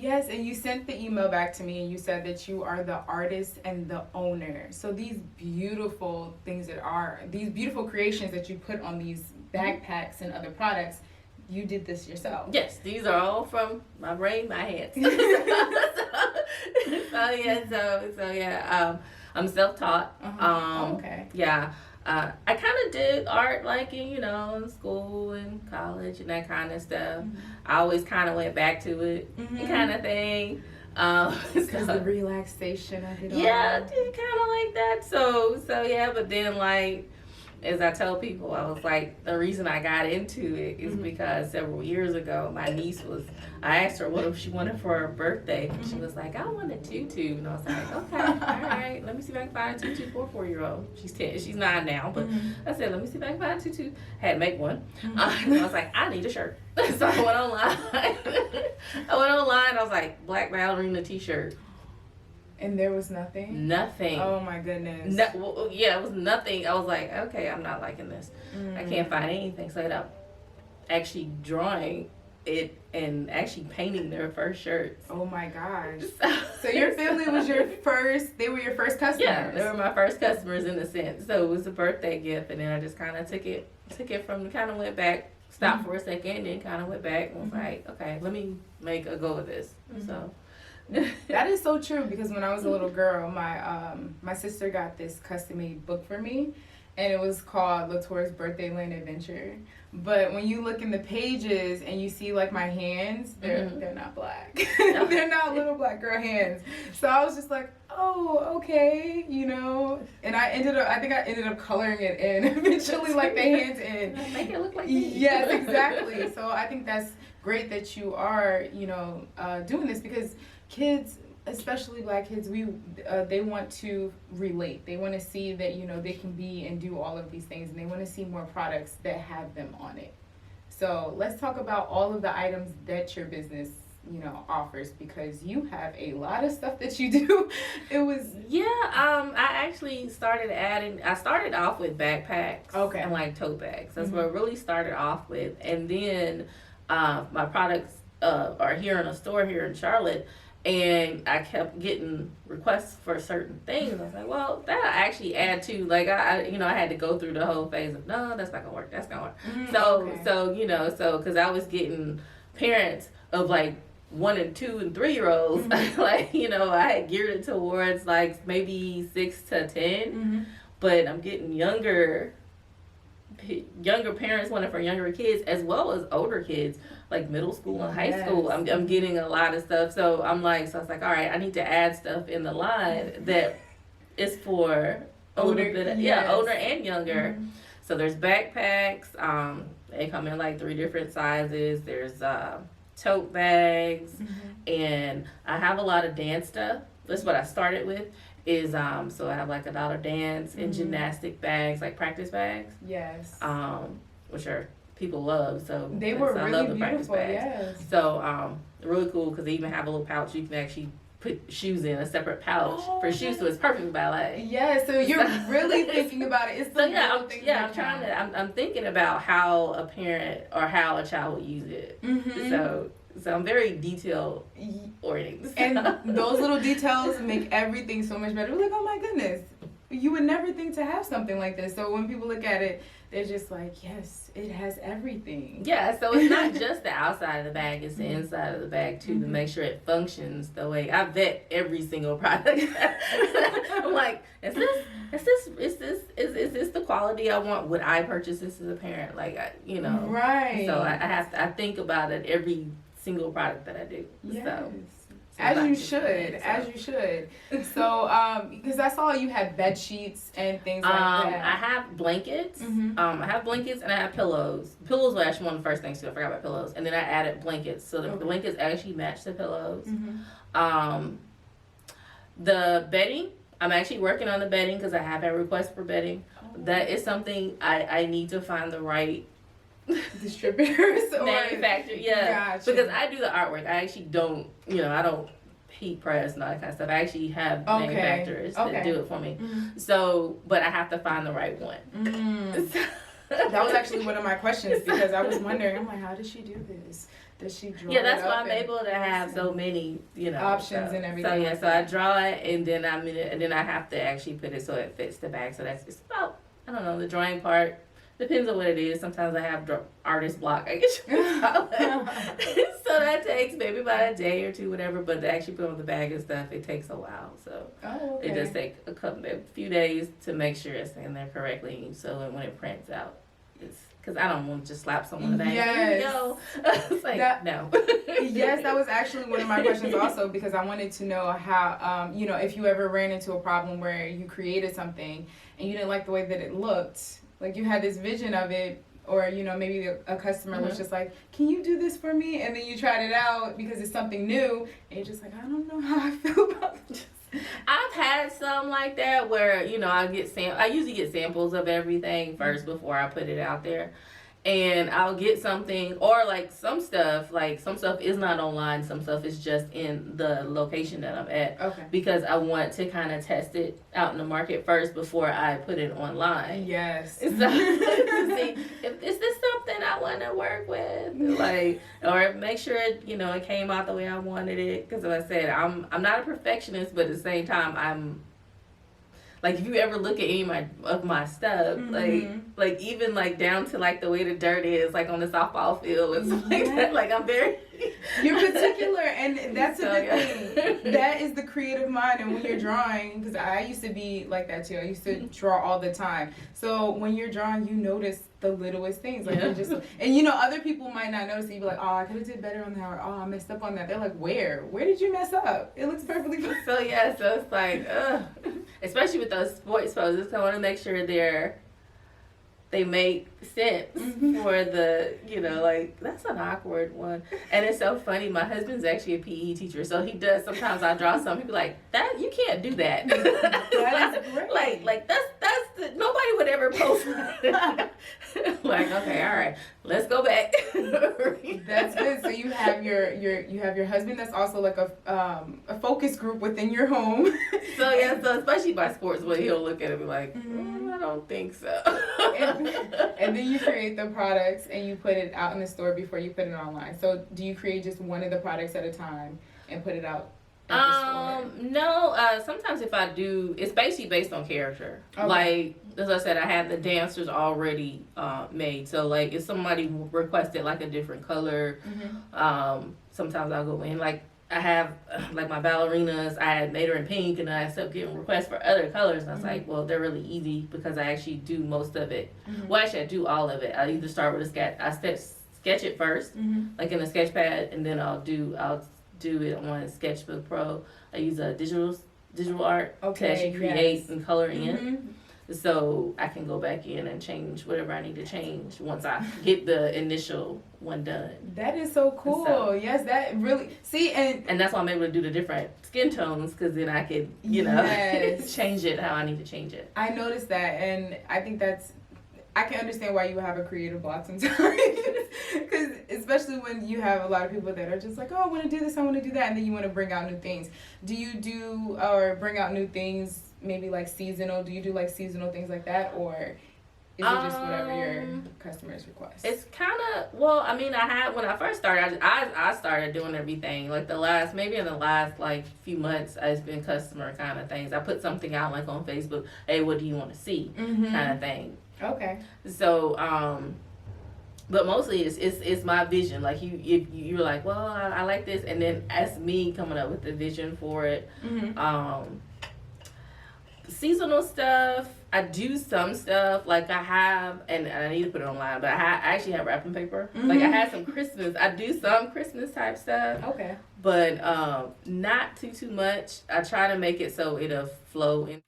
Yes, and you sent the email back to me and you said that you are the artist and the owner. So these beautiful things these beautiful creations that you put on these backpacks and other products, you did this yourself. Yes, these are all from my brain, my hands. So yeah, I'm self-taught. Okay. Yeah. I kind of did art like in school and college and that kind of stuff. I always kind of went back to it, kind of thing. Because the relaxation of it all. Yeah, I did kind of like that. So yeah, but then like, as I tell people, I was like, the reason I got into it is because several years ago, my niece I asked her what she wanted for her birthday. And she was like, I want a tutu. And I was like, okay, all right, let me see if I can find a tutu for a 4-year-old. She's 10, she's 9 now, but I said, let me see if I can find a tutu. Had to make one. And I was like, I need a shirt. So I went online. I was like, black ballerina t-shirt. And there was nothing? Nothing. Oh my goodness. It was nothing. I was like, okay, I'm not liking this. I can't find anything. So I ended up actually drawing it and actually painting their first shirts. Oh my gosh. So your family was they were your first customers? Yeah, they were my first customers in a sense. So it was a birthday gift, and then I just kind of took it from, kind of went back, stopped for a second, and kind of went back and was like, okay, let me make a go of this. So. That is so true, because when I was a little girl, my sister got this custom-made book for me, and it was called Latour's Birthday Land Adventure. But when you look in the pages and you see like my hands, they're not black. They're not little black girl hands. So I was just like, oh, okay, And I think I ended up coloring it in eventually, like the hands in. Make it look like me. Yes, exactly. So I think that's great that you are, doing this, because kids, especially black kids, they want to relate. They want to see that they can be and do all of these things, and they want to see more products that have them on it. So let's talk about all of the items that your business offers, because you have a lot of stuff that you do. I actually started I started off with backpacks, and like tote bags. That's what I really started off with, and then my products are here in a store here in Charlotte. And I kept getting requests for certain things. I was like, well, that'll actually add to, like, I had to go through the whole phase of, no, that's not gonna work, that's gonna work. So because I was getting parents of like 1 and 2 and 3-year-olds, like, I had geared it towards like maybe 6 to 10, but I'm getting younger parents wanting for younger kids, as well as older kids, like middle school and high school. I'm getting a lot of stuff. So I was like, all right, I need to add stuff in the line that is for older and younger. So there's backpacks. They come in like 3 different sizes. There's tote bags, and I have a lot a dance stuff. That's what I started with. So I have like a dollar dance and gymnastic bags, like practice bags. Yes. Which are people love. So they were really love the beautiful. Yes. So really cool, because they even have a little pouch you can actually put shoes in, a separate pouch for shoes, so it's perfect for ballet. Yeah. So you're really thinking about it. It's I'm thinking about how a parent or how a child will use it. So I'm very detail oriented. And those little details make everything so much better. We're like, oh my goodness, you would never think to have something like this. So when people look at it, they're just like, yes, it has everything. Yeah, so it's not just the outside of the bag, it's the inside of the bag too, to make sure it functions the way I vet every single product. I'm like, is this the quality I want? Would I purchase this as a parent? Like, right. So I think about it every single product that I do. Yes. So as you should. So, because I saw you had bed sheets and things like that. I have blankets. I have blankets and I have pillows. Pillows were actually one of the first things too. I forgot about pillows. And then I added blankets, so the blankets actually match the pillows. The bedding, I'm actually working on the bedding, because I have a request for bedding. That is something I need to find the right distributors or manufacturer. Yeah, gotcha. Because I do the artwork. I actually don't, I don't heat press and all that kind of stuff. I actually have manufacturers that do it for me. So, but I have to find the right one. That was actually one of my questions because I was wondering, I'm like, how does she do this? Does she draw Yeah, that's it why up I'm able to have so many, options and everything. So yeah, so I draw it and then I have to actually put it so it fits the bag. So it's about, I don't know, the drawing part depends on what it is. Sometimes I have artist block, I guess you would call it. So that takes maybe about a day or two, whatever. But to actually put on the bag and stuff, it takes a while. So it does take a few days to make sure it's in there correctly. So when it prints out, it's. Because I don't want to just slap someone in the back. Yes. It's like, no. Yes, that was actually one of my questions also, because I wanted to know how, if you ever ran into a problem where you created something and you didn't like the way that it looked, like you had this vision of it, or, maybe a customer was just like, can you do this for me? And then you tried it out because it's something new, and you're just like, I don't know how I feel about this. I've had some like that where, I usually get samples of everything first before I put it out there. And I'll get something, or like some stuff is not online, some stuff is just in the location that I'm at. Okay. Because I want to kind of test it out in the market first before I put it online. Yes. So, see, is this something I want to work with? Like, or make sure it came out the way I wanted it. Because as I said, I'm not a perfectionist, but at the same time, I'm. Like, if you ever look at any of my stuff, like even like down to like the way the dirt is, like on the softball field and stuff like that, like I'm very. You're particular, and that's a good thing. That is the creative mind, and when you're drawing, because I used to be like that too. I used to draw all the time. So when you're drawing, you notice the littlest things, like you just, and other people might not notice. You'd be like, oh, I could have did better on that, or oh, I messed up on that. They're like, where did you mess up? It looks perfectly good. So it's like, especially with those sports poses, I want to make sure they make sense for the, like, that's an awkward one. And it's so funny. My husband's actually a PE teacher, so he does. Sometimes I draw something, he'd be like, that, you can't do that. That is great. Like that's nobody would ever post that. Like, okay, all right, let's go back. That's good. So you have your husband that's also like a focus group within your home. So especially by sports, where he'll look at it and be like, I don't think so. And then you create the products and you put it out in the store before you put it online. So do you create just one of the products at a time and put it out at the store? No. Sometimes if I do, it's basically based on character. Okay. Like, as I said, I have the dancers already made. So like if somebody requested like a different color, sometimes I'll go in. Like I have like my ballerinas, I had made her in pink, and I started getting requests for other colors, and I was like, well, they're really easy because I actually do most of it. Well, actually I do all of it. I either start with a sketch, sketch it first, like in a sketch pad, and then I'll do it on Sketchbook Pro. I use a digital art to actually create and color in. So I can go back in and change whatever I need to change once I get the initial one done. That is so cool. So, yes, that really, see, and that's why I'm able to do the different skin tones, because then I could, change it how I need to change it. I noticed that, and I think I can understand why you have a creative block sometimes. Because especially when you have a lot of people that are just like, oh, I want to do this, I want to do that, and then you want to bring out new things. Do you do or bring out new things maybe like seasonal? Do you do like seasonal things like that, or is it just whatever your customers request? It's kind of, well, I mean, when I first started, I started doing everything. Like in the last like few months, it's been customer kind of things. I put something out like on Facebook, hey, what do you want to see, kind of thing. Okay. So, but mostly it's my vision. Like you're like, well, I like this, and then that's me coming up with the vision for it. Seasonal stuff, I do some stuff, like I have, and I need to put it online, but I actually have wrapping paper. Like I had some Christmas, I do some Christmas type stuff. Okay. But not too much. I try to make it so it'll flow in.